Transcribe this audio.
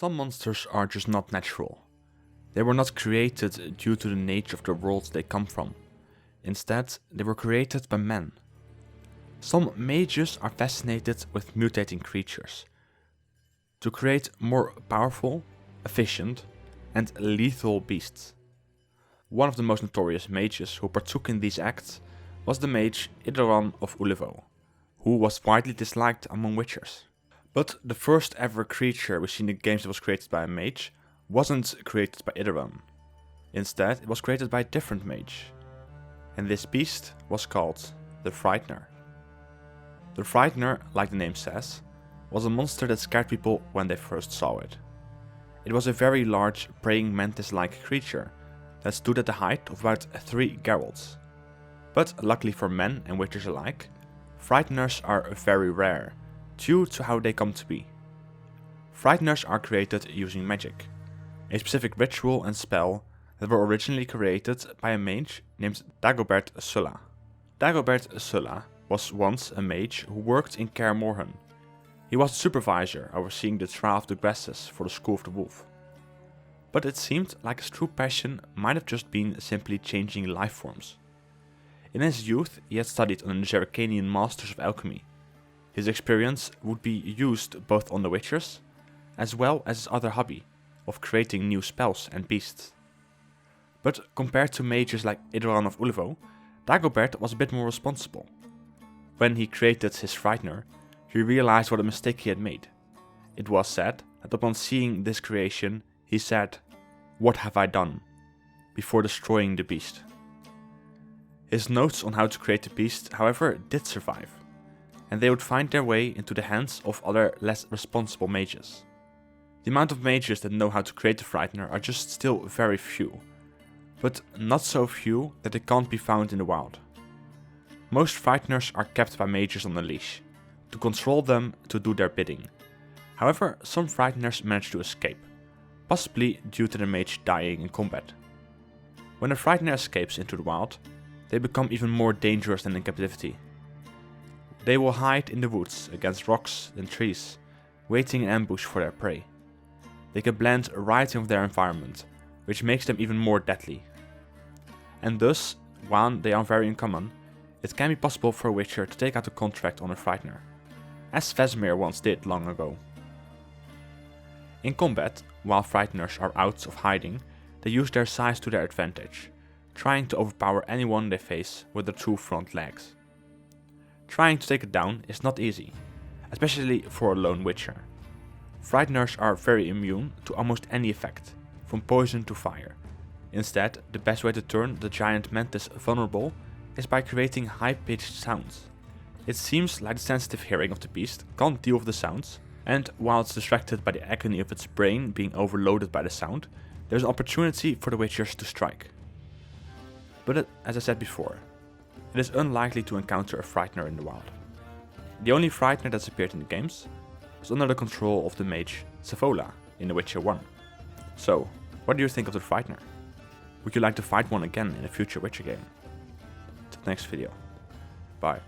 Some monsters are just not natural. They were not created due to the nature of the world they come from. Instead, they were created by men. Some mages are fascinated with mutating creatures to create more powerful, efficient, and lethal beasts. One of the most notorious mages who partook in these acts was the mage Idaran of Ulivo, who was widely disliked among witchers. But the first ever creature we see in the games that was created by a mage wasn't created by Idaran. Instead, it was created by a different mage. And this beast was called the Frightener. The Frightener, like the name says, was a monster that scared people when they first saw it. It was a very large, praying mantis-like creature that stood at the height of about 3 geralds. But luckily for men and witchers alike, Frighteners are very rare, due to how they come to be. Frighteners are created using magic, a specific ritual and spell that were originally created by a mage named Dagobert Sulla. Dagobert Sulla was once a mage who worked in Kaer Morhen. He was the supervisor overseeing the trial of the Gresses for the School of the Wolf. But it seemed like his true passion might have just been simply changing life forms. In his youth, he had studied under the Zerrikanian masters of alchemy. His experience would be used both on the Witchers, as well as his other hobby of creating new spells and beasts. But compared to mages like Idaran of Ulivo, Dagobert was a bit more responsible. When he created his Frightener, he realized what a mistake he had made. It was said that upon seeing this creation, he said, "What have I done?" before destroying the beast. His notes on how to create the beast, however, did survive, and they would find their way into the hands of other less responsible mages. The amount of mages that know how to create the Frightener are just still very few, but not so few that they can't be found in the wild. Most Frighteners are kept by mages on a leash, to control them to do their bidding. However, some Frighteners manage to escape, possibly due to the mage dying in combat. When a Frightener escapes into the wild, they become even more dangerous than in captivity. They will hide in the woods against rocks and trees, waiting in ambush for their prey. They can blend right in with their environment, which makes them even more deadly. And thus, while they are very uncommon, it can be possible for a Witcher to take out a contract on a Frightener, as Vesemir once did long ago. In combat, while Frighteners are out of hiding, they use their size to their advantage, trying to overpower anyone they face with their 2 front legs. Trying to take it down is not easy, especially for a lone Witcher. Frighteners are very immune to almost any effect, from poison to fire. Instead, the best way to turn the giant Mantis vulnerable is by creating high-pitched sounds. It seems like the sensitive hearing of the beast can't deal with the sounds, and while it's distracted by the agony of its brain being overloaded by the sound, there's an opportunity for the Witchers to strike. But as I said before, it is unlikely to encounter a Frightener in the wild. The only Frightener that's appeared in the games was under the control of the mage Savola in The Witcher 1. So, what do you think of the Frightener? Would you like to fight one again in a future Witcher game? Till the next video. Bye.